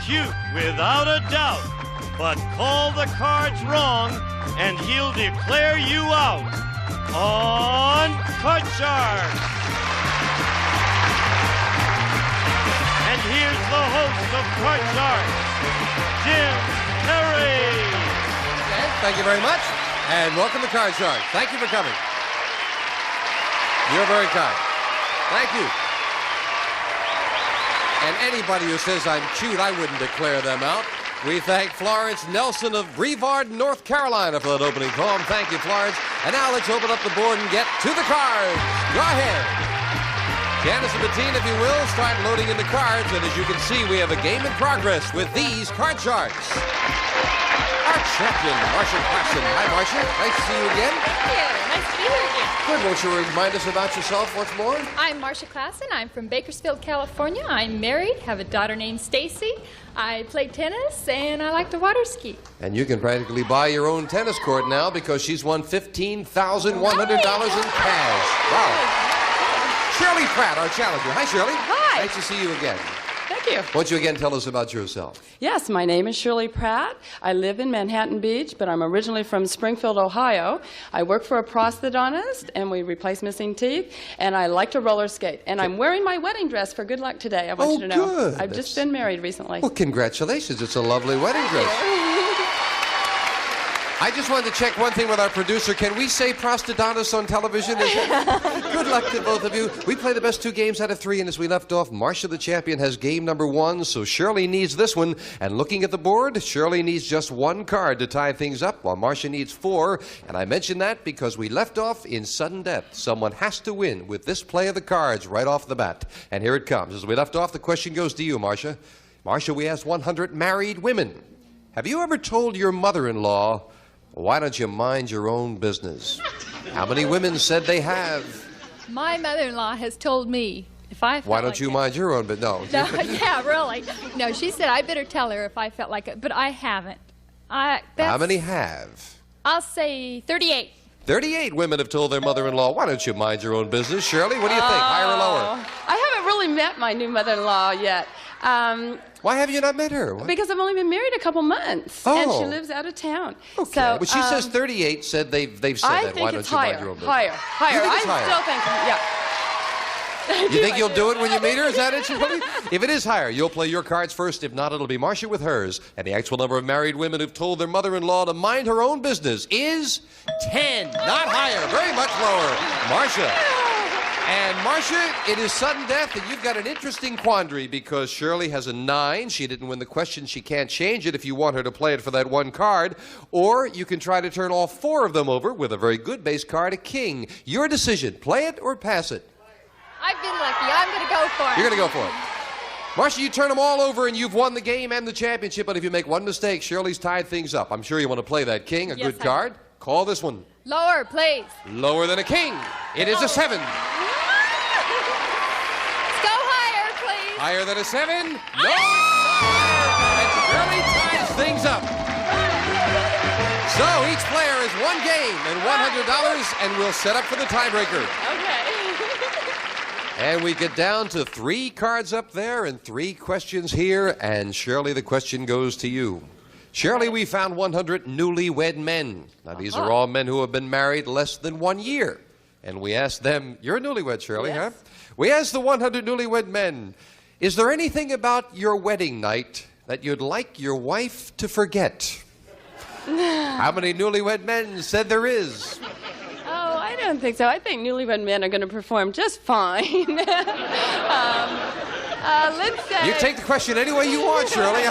cute without a doubt, but call the cards wrong and he'll declare you out on Card Shark. And here's the host of Card Shark, Jim Perry. Okay, thank you very much, and welcome to Card Shark. Thank you for coming. You're very kind. Thank you. And anybody who says I'm cute, I wouldn't declare them out. We thank Florence Nelson of Brevard, North Carolina for that opening poem. Thank you, Florence. And now let's open up the board and get to the cards. Go ahead. Janice and Bettine, if you will, start loading in the cards. And as you can see, we have a game in progress with these Card Sharks. Our champion, Marcia Classen. Hi, Marcia. Nice to see you again. Thank you. Nice to be here again. Good. Won't you remind us about yourself once more? I'm Marcia Classen. I'm from Bakersfield, California. I'm married, have a daughter named Stacy. I play tennis, and I like to water ski. And you can practically buy your own tennis court now because she's won $15,100 in cash. Wow. Shirley Pratt, our challenger. Hi, Shirley. Hi. Nice to see you again. Thank you. Won't you again tell us about yourself? Yes, my name is Shirley Pratt. I live in Manhattan Beach, but I'm originally from Springfield, Ohio. I work for a prosthodontist, and we replace missing teeth, and I like to roller skate. And I'm wearing my wedding dress for good luck today, I want you to know. Good. I've just been married recently. Well, congratulations. It's a lovely wedding dress. I just wanted to check one thing with our producer. Can we say prosthodontist on television? Good luck to both of you. We play the best 2 games out of 3, and as we left off, Marcia the champion has game number 1, so Shirley needs this one. And looking at the board, Shirley needs just 1 card to tie things up, while Marcia needs 4. And I mention that because we left off in sudden death. Someone has to win with this play of the cards right off the bat. And here it comes. As we left off, the question goes to you, Marcia. Marcia, we asked 100 married women. Have you ever told your mother-in-law, why don't you mind your own business? How many women said they have? My mother-in-law has told me if I felt Why don't like you it. mind your own business? No. No, yeah, really. No, she said I better tell her if I felt like it, but I haven't. How many have? I'll say 38. 38 women have told their mother-in-law, why don't you mind your own business? Shirley, what do you think? Higher or lower? I haven't really met my new mother-in-law yet. Why have you not met her? What? Because I've only been married a couple months, and she lives out of town. Okay. So, But she says 38 said they've said I that. think Why don't it's you mind higher. your own business? Higher. You think it's higher? I still think, yeah. You think you'll do it when you meet her? Is that it, Shirley? If it is higher, you'll play your cards first. If not, it'll be Marcia with hers. And the actual number of married women who've told their mother-in-law to mind her own business is 10. Not higher. Very much lower. Marcia. And Marcia, it is sudden death, and you've got an interesting quandary because Shirley has a 9. She didn't win the question. She can't change it if you want her to play it for that 1 card. Or you can try to turn all 4 of them over with a very good base card, a king. Your decision. Play it or pass it. I've been lucky. I'm going to go for it. You're going to go for it. Marcia, you turn them all over and you've won the game and the championship, but if you make one mistake, Shirley's tied things up. I'm sure you want to play that king, a Yes, good card. Call this one. Lower, please. Lower than a king. It is a 7. Let's go higher, please. Higher than a 7? No, it's not higher. And Shirley ties things up. So each player is 1 game and $100, and we'll set up for the tiebreaker. Okay. And we get down to 3 cards up there and 3 questions here. And Shirley, the question goes to you. Shirley, we found 100 newlywed men. Now, these are all men who have been married less than 1 year. And we asked them, you're a newlywed, Shirley, Yes. huh? We asked the 100 newlywed men, is there anything about your wedding night that you'd like your wife to forget? How many newlywed men said there is? Oh, I don't think so. I think newlywed men are going to perform just fine. Let's say... You take the question any way you want, Shirley.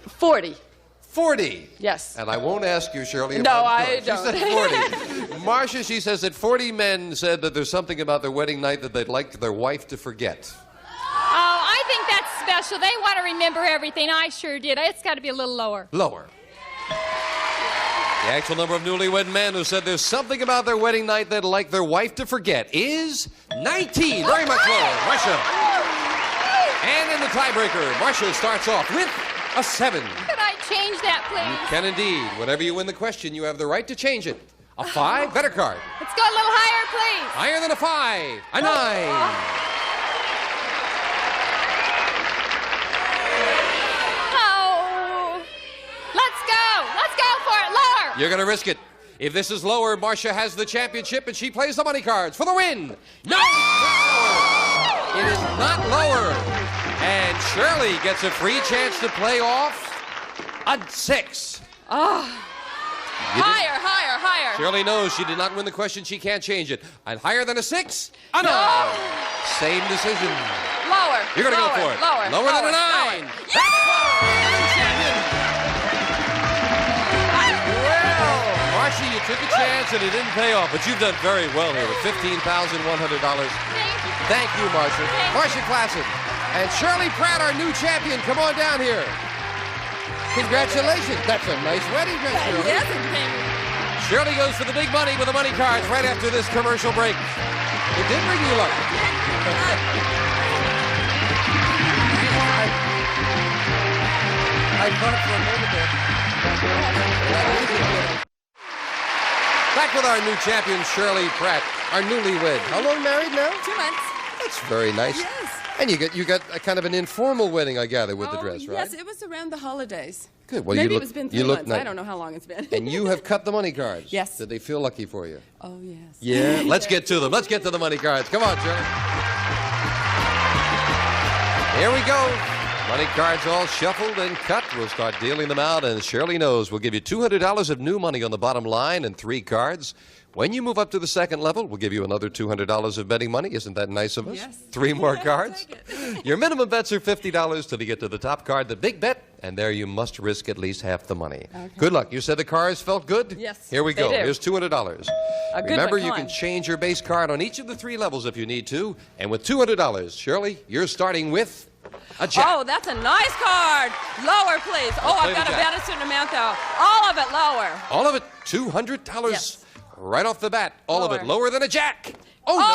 40. 40. Yes. And I won't ask you, Shirley. if No, I'm I sure. don't. She said 40. Marcia, she says that 40 men said that there's something about their wedding night that they'd like their wife to forget. Oh, I think that's special. They want to remember everything. I sure did. It's got to be a little lower. Lower. The actual number of newlywed men who said there's something about their wedding night they'd like their wife to forget is 19. Very much lower. Marcia. And in the tiebreaker, Marcia starts off with a 7. Could I change that, You please? can indeed. Whenever you win the question, you have the right to change it. A 5, better card. Let's go a little higher, please. Higher than a 5, a 9. You're going to risk it. If this is lower, Marcia has the championship and she plays the money cards for the win. No! It is not lower. And Shirley gets a free chance to play off a 6. Higher. Shirley knows she did not win the question. She can't change it. And higher than a 6? A 9. Same decision. Lower. You're going to go for it. Lower than a 9. That's champion. Well, Marcia, you took a chance and it didn't pay off, but you've done very well here with $15,100. Thank you, Marcia. Marcia Classen. And Shirley Pratt, our new champion. Come on down here. Congratulations. That's a nice wedding dress, Shirley. Yes, it's pink. Shirley goes for the big money with the money cards right after this commercial break. It did bring you luck. I thought for a moment there. Back with our new champion, Shirley Pratt, our newlywed. How long married now? 2 months. That's very nice. Yes. And you got a kind of an informal wedding, I gather, with the dress, right? Yes, it was around the holidays. Good. Well, Maybe you look, it's been you 3 look months. nice. I don't know how long it's been. And you have cut the money cards. Yes. Did they feel lucky for you? Oh, yes. Yeah? Let's get to them. Let's get to the money cards. Come on, Shirley. Here we go. Money cards all shuffled and cut. We'll start dealing them out, and Shirley knows we'll give you $200 of new money on the bottom line and 3 cards. When you move up to the second level, we'll give you another $200 of betting money. Isn't that nice of us? Yes. 3 more Yes, cards. take it. Your minimum bets are $50 till you get to the top card, the big bet, and there you must risk at least half the money. Okay. Good luck. You said the cards felt good? Yes, Here we they go. do. Here's $200. A good Remember, one, you come can on. change your base card on each of the 3 levels if you need to. And with $200, Shirley, you're starting with a jack. Oh, that's a nice card. Lower, please. Oh, play I've got the to jack. bet a certain amount, though. All of it lower. All of it, $200 Yes. right off the bat. All of it Lower. lower than a jack. Oh, no.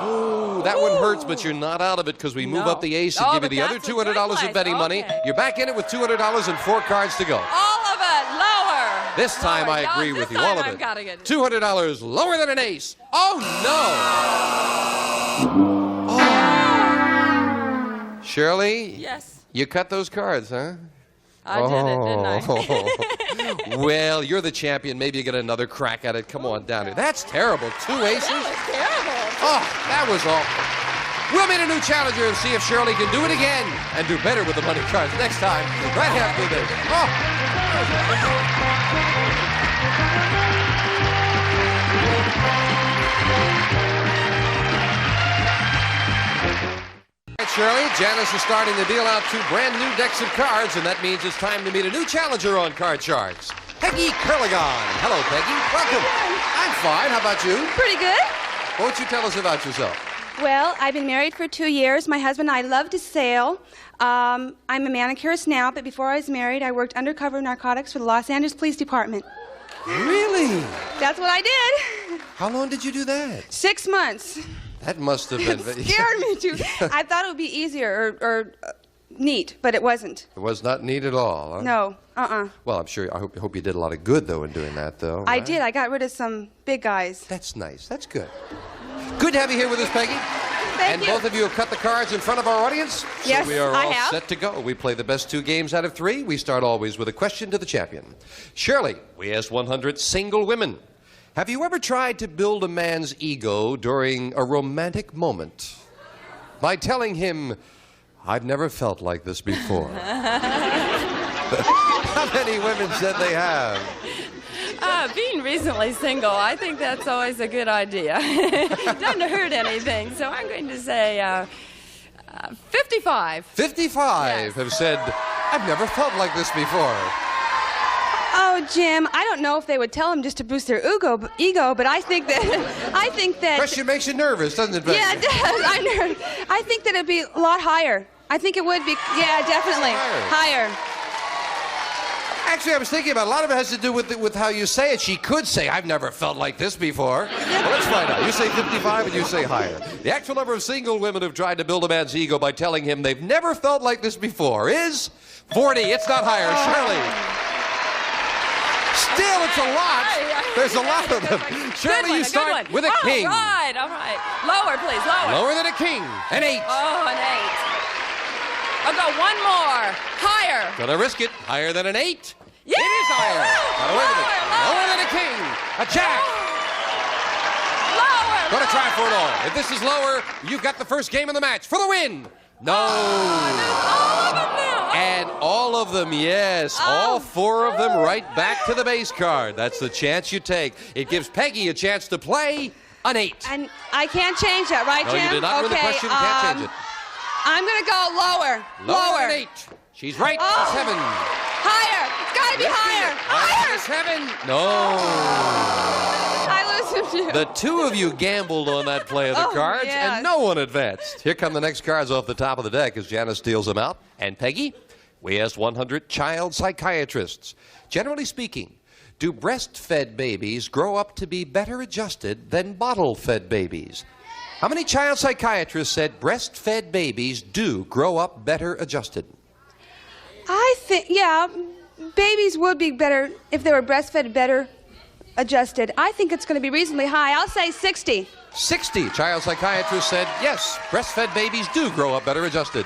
Oh, that one hurts, but you're not out of it because we move No. up the ace and Oh, give you but the other that's a $200 good of betting place. money. Okay. You're back in it with $200 and 4 cards to go. All of it lower. This time Lower. I No, agree this with you, time all of I've it. gotta get it. $200 lower than an ace. Oh, no. Oh. Shirley, Yes. you cut those cards, huh? I did it, didn't I? Well, you're the champion. Maybe you get another crack at it. Come on down here. That's terrible. 2 aces. That was terrible. Oh, that was awful. We'll meet a new challenger and see if Shirley can do it again and do better with the money cards next time. Right after this. Oh. All right, Shirley, Janice is starting to deal out 2 brand new decks of cards, and that means it's time to meet a new challenger on Card Sharks. Peggy Curligan. Hello, Peggy. Welcome. I'm fine. How about you? Pretty good. What would you tell us about yourself? Well, I've been married for 2 years. My husband and I love to sail. I'm a manicurist now, but before I was married, I worked undercover narcotics for the Los Angeles Police Department. Really? That's what I did. How long did you do that? 6 months. That must have been... It scared me too. I thought it would be easier or neat, but it wasn't. It was not neat at all, huh? No. Well, I'm sure, I hope you did a lot of good, though, in doing that, though. I right? did. I got rid of some big guys. That's nice. That's good. Good to have you here with us, Peggy. Thank And you. both of you have cut the cards in front of our audience. Yes, so we are I all have. set to go. We play the best 2 games out of 3. We start always with a question to the champion. Shirley, we asked 100 single women. Have you ever tried to build a man's ego during a romantic moment? By telling him, I've never felt like this before. How many women said they have? Being recently single, I think that's always a good idea. Doesn't hurt anything, so I'm going to say 55. 55 Yes. have said, I've never felt like this before. Oh, Jim, I don't know if they would tell him just to boost their ego, but I think that Question makes you nervous, doesn't it, Becky? Yeah, it does. I think that it'd be a lot higher. I think it would be. Yeah, definitely Higher. higher. Actually, I was thinking about a lot of it has to do with how you say it. She could say, I've never felt like this before. Well, let's find out. You say 55 and you say higher. The actual number of single women who've tried to build a man's ego by telling him they've never felt like this before is 40. It's not higher. Shirley. Still, it's a lot. There's a lot of them. Shirley, you start with a king. All right. Lower, please, lower. Lower than a king. An 8. Oh, an 8. I'll go one more. Higher. Gonna risk it. Higher than an 8. Yeah! It is higher. Jack. Lower. Going to try for it all. If this is lower, you've got the first game of the match for the win. No. All of them now. And all of them, yes. All 4 of them right back to the base card. That's the chance you take. It gives Peggy a chance to play an 8. And I can't change that, right, No, Jim? you did not win the question. You can't change it. I'm going to go lower. Lower than 8. She's right. Oh. 7. Higher. It's got to be higher. Higher. 7. No. I lose to you. The 2 of you gambled on that play of the cards, yes. and no one advanced. Here come the next cards off the top of the deck as Janice deals them out. And Peggy, we asked 100 child psychiatrists. Generally speaking, do breastfed babies grow up to be better adjusted than bottle-fed babies? How many child psychiatrists said breastfed babies do grow up better adjusted? I think, yeah, babies would be better if they were breastfed, better adjusted. I think it's going to be reasonably high. I'll say 60. 60 child psychiatrists said, yes, breastfed babies do grow up better adjusted.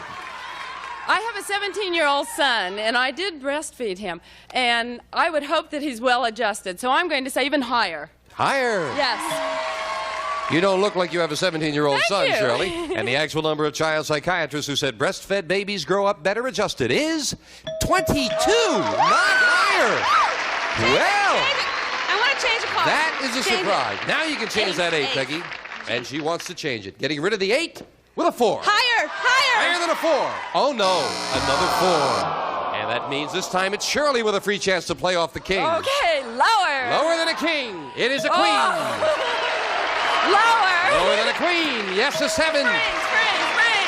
I have a 17-year-old son, and I did breastfeed him, and I would hope that he's well adjusted, so I'm going to say even higher. Higher. Yes. You don't look like you have a 17-year-old Thank son, you. Shirley. And the actual number of child psychiatrists who said breastfed babies grow up better adjusted is 22, not higher. Well, I want to change the card. that is a Change it. surprise. Now you can change that 8, Peggy. And she wants to change it. Getting rid of the 8 with a 4. Higher. Higher than a 4. Oh, no, another 4. And that means this time it's Shirley with a free chance to play off the king. Okay, lower. Lower than a king. It is a queen. Lower. Lower than a queen. Yes, a 7. Freeze.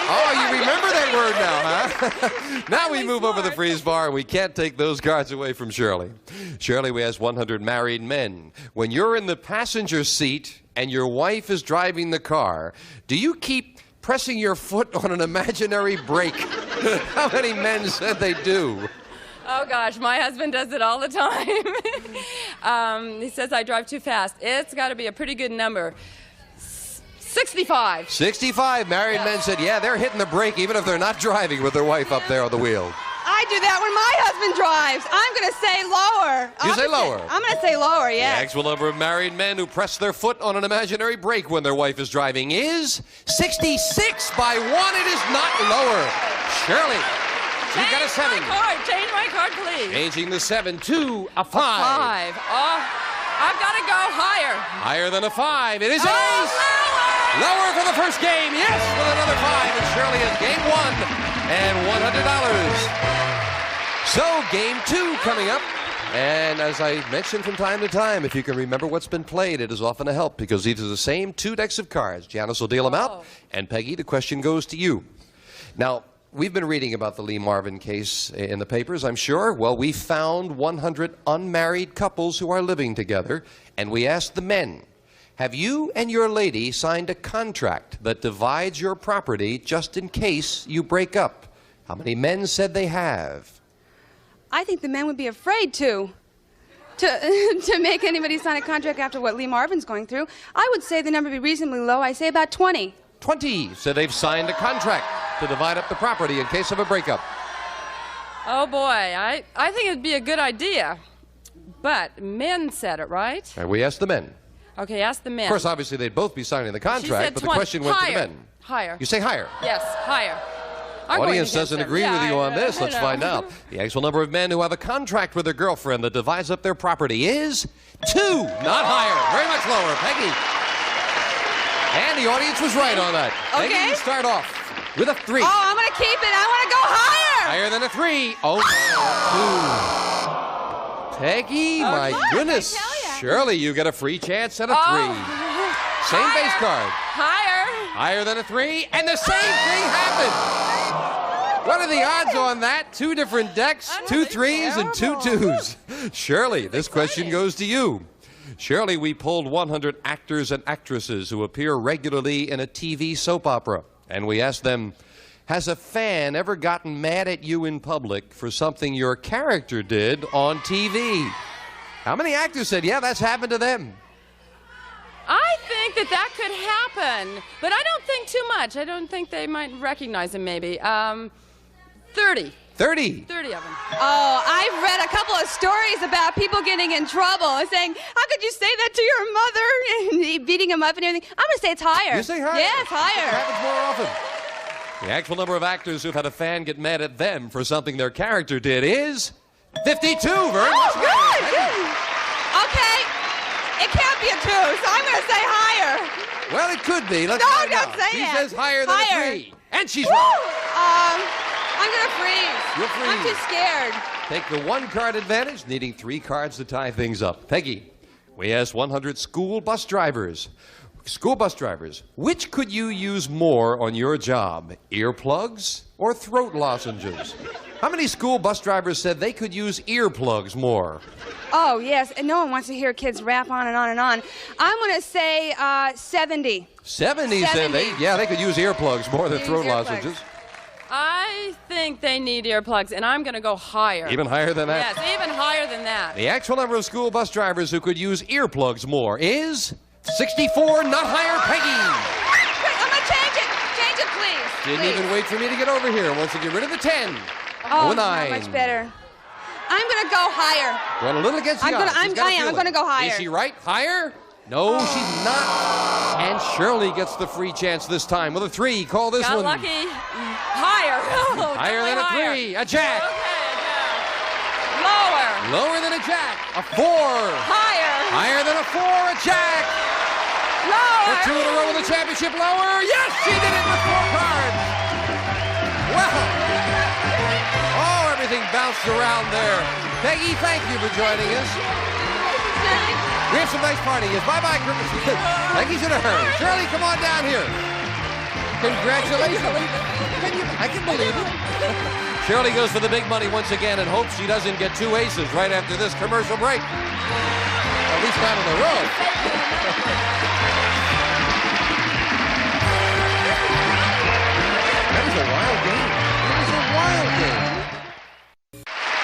Oh, you remember that word now, huh? Now we move over the freeze bar, and we can't take those cards away from Shirley. Shirley, we asked 100 married men. When you're in the passenger seat and your wife is driving the car, do you keep pressing your foot on an imaginary brake? How many men said they do? Oh, gosh, my husband does it all the time. He says I drive too fast. It's got to be a pretty good number. 65. 65 married men said, yeah, they're hitting the brake even if they're not driving with their wife up there on the wheel. I do that when my husband drives. I'm going to say lower. You say lower? I'm going to say lower, The yeah. actual number of married men who press their foot on an imaginary brake when their wife is driving is 66 by 1. It is not lower. Shirley, you've got a 7. Change my card, please. Changing the 7 to a 5. 5. Oh, I've got to go higher. Higher than a 5. It is Oh, ace. lower. Lower for the first game. Yes, with another 5. And Shirley has game 1 and $100. So game 2 coming up. And as I mentioned from time to time, if you can remember what's been played, it is often a help because these are the same 2 decks of cards. Janice will deal them out. And Peggy, the question goes to you. Now, we've been reading about the Lee Marvin case in the papers, I'm sure. Well, we found 100 unmarried couples who are living together, and we asked the men, have you and your lady signed a contract that divides your property just in case you break up? How many men said they have? I think the men would be afraid to make anybody sign a contract after what Lee Marvin's going through. I would say the number would be reasonably low. I say about 20. 20 said they've signed a contract to divide up the property in case of a breakup. Oh, boy. I think it'd be a good idea. But men said it, right? And we asked the men. Okay, ask the men. Of course, obviously, they'd both be signing the She contract, said but the 20. question went to the men. Higher. You say higher. Yes, higher. I'm going Audience against doesn't them. agree Yeah, with you on I this. Let's know. find out. The actual number of men who have a contract with their girlfriend that divides up their property is 2. Not higher. Very much lower. Peggy. And the audience was right on that. Okay. Peggy, you start off with a 3. Oh, I'm going to keep it. I want to go higher. Higher than a 3. Oh, 2. Peggy, my look, goodness. I tell ya. Shirley, you get a free chance at a 3. Oh. Same base card. Higher. Higher than a 3, and the same thing happened. What are the odds on that? 2 different decks, 2 3s and 2 2s. Shirley, this question goes to you. Shirley, we polled 100 actors and actresses who appear regularly in a TV soap opera, and we asked them, has a fan ever gotten mad at you in public for something your character did on TV? How many actors said, yeah, that's happened to them? I think that could happen, but I don't think too much. I don't think they might recognize him, maybe. 30. 30. 30 of them. Oh, I've read a couple of stories about people getting in trouble and saying, how could you say that to your mother? And beating them up and everything. I'm going to say it's higher. You say higher? Yes, It higher. happens more often. The actual number of actors who've had a fan get mad at them for something their character did is 52. Very much Good, higher. good. Okay, it can't be a 2, so I'm going to say higher. Well, it could be. Let's No, find don't out. say She it. says higher than Higher. a 3. And she's Woo! right. I'm going to freeze. You'll I'm freeze. too scared. Take the 1-card advantage, needing 3 cards to tie things up. Peggy, we asked 100 school bus drivers. School bus drivers, which could you use more on your job? Earplugs or throat lozenges? How many school bus drivers said they could use earplugs more? Oh, yes, and no one wants to hear kids rap on and on and on. I'm going to say 70. 70 said they could use earplugs more than Use throat earplugs. lozenges. I think they need earplugs, and I'm going to go higher. Even higher than that? Yes, even higher than that. The actual number of school bus drivers who could use earplugs more is 64, not higher. Peggy! Wait, I'm going to change it. Change it, please. Didn't Please. even wait for me to get over here. Wants to get rid of the 10. Oh, a 9. not much better. I'm going to go higher. Going a little against the I'm gonna- odds. She's I'm- got a I am. I'm feeling. gonna go higher. Is she right? Higher? No, she's not. And Shirley gets the free chance this time with a 3. Call this Got one. lucky. Higher. Oh, Higher than a definitely 3. A jack. Okay, Lower. Lower than a jack. A 4. Higher. Higher than a 4. A jack. Lower. For 2 in a row with the championship. Lower. Yes, she did it with 4 cards. Well. Oh, everything bounced around there. Peggy, thank you for joining us. We have some nice partying. Bye-bye, Christmas. Peggy's in a hurry. Shirley, come on down here. Congratulations. I can believe it. Shirley goes for the big money once again and hopes she doesn't get 2 aces right after this commercial break. At least not in a row. That was a wild game. That was a wild game.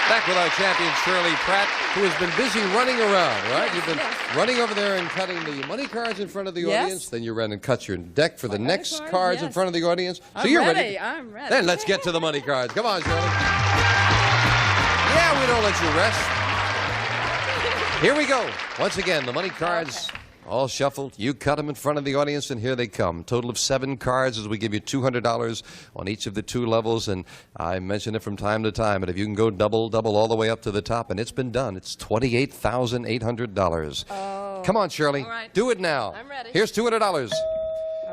Back with our champion, Shirley Pratt, who has been busy running around, right? You've been running over there and cutting the money cards in front of the Yes. audience. Then you ran and cut your deck for the next card, cards in yes. front of the audience. So I'm you're ready. I'm ready. Then let's get to the money cards. Come on, Shirley. Yeah, we don't let you rest. Here we go. Once again, the money cards all shuffled. You cut them in front of the audience, and here they come. Total of 7 cards as we give you $200 on each of the 2 levels. And I mention it from time to time, but if you can go double all the way up to the top, and it's been done, it's $28,800. Come on, Shirley. All right. Do it now. I'm ready. Here's $200.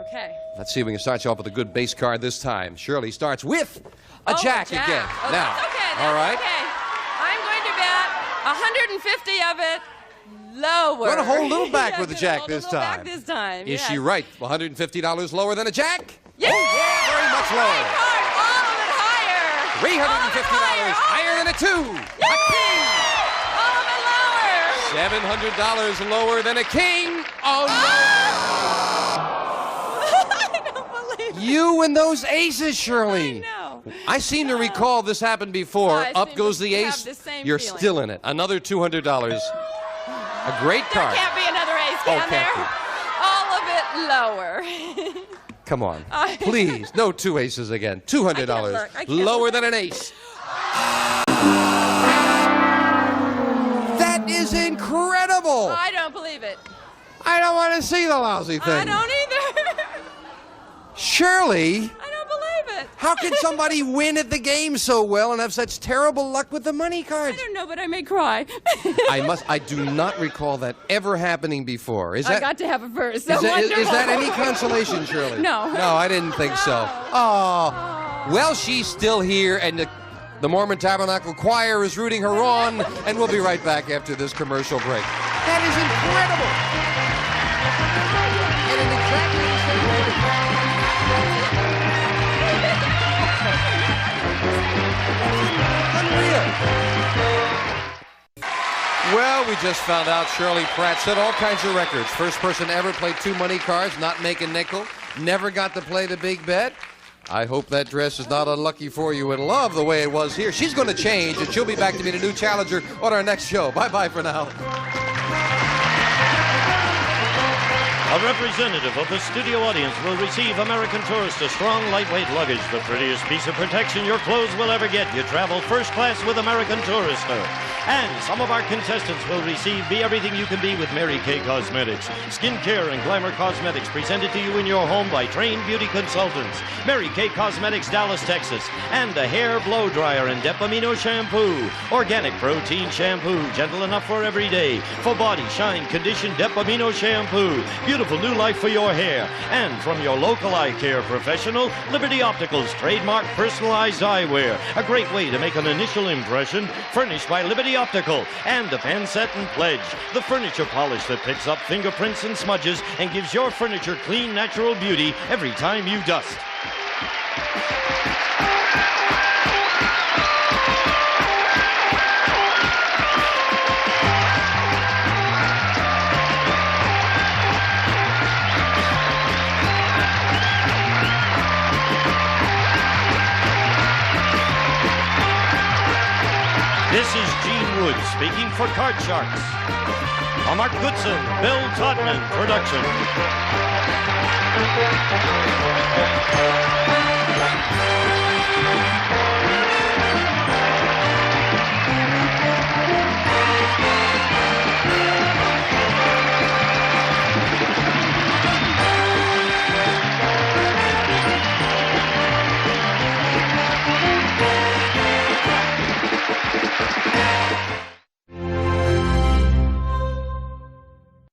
Okay. Let's see if we can start you off with a good base card this time. Shirley starts with a jack again. Oh, Now, that's okay. all right. Okay. I'm going to bet 150 of it lower. Going to hold a little back with the gonna jack hold a this little time. Back this time. Is yes. she right? $150 lower than a jack? Yes. Oh, yeah, very much lower. Card, all of it higher. $350 higher than a 2. A king. All of it lower. $700 lower than a king. Oh, I don't believe no. You and those aces, Shirley. I know. I seem to recall this happened before. I Up seem goes to the have ace. the same You're feeling. still in it. Another $200. A great There card. can't be another ace, Oh, can can't there? All of it lower. Come on. I- Please. No 2 aces again. $200. I can't Lower look. than an ace. That is incredible. I don't believe it. I don't want to see the lousy thing. I don't either. Shirley, I don't believe it. how can somebody win at the game so well and have such terrible luck with the money I cards? don't know, but I may cry. I do not recall that ever happening before. Is I that got to have a verse. is that any consolation, Shirley? No. No, I didn't think so. Oh. Well, she's still here, and the Mormon Tabernacle Choir is rooting her on, and we'll be right back after this commercial break. That is incredible. And in exactly the same way. Unreal. Well, we just found out Shirley Pratt set all kinds of records. First person to ever play 2 money cards, not make a nickel. Never got to play the big bet. I hope that dress is not unlucky for you and love the way it was here. She's going to change, and she'll be back to meet a new challenger on our next show. Bye-bye for now. A representative of the studio audience will receive American Tourister strong, lightweight luggage, the prettiest piece of protection your clothes will ever get. You travel first class with American Tourister. And some of our contestants will receive Be Everything You Can Be with Mary Kay Cosmetics. Skincare and glamour cosmetics presented to you in your home by trained beauty consultants. Mary Kay Cosmetics, Dallas, Texas. And the hair blow dryer and Depamino shampoo. Organic protein shampoo, gentle enough for every day. For body, shine, condition, Depamino shampoo. Beautiful new life for your hair. And from your local eye care professional, Liberty Optical's trademark personalized eyewear. A great way to make an initial impression. Furnished by Liberty Optical. And the Pansetton Pledge, the furniture polish that picks up fingerprints and smudges and gives your furniture clean, natural beauty every time you dust. This is Gene Wood speaking for Card Sharks. A Mark Goodson, Bill Todman production.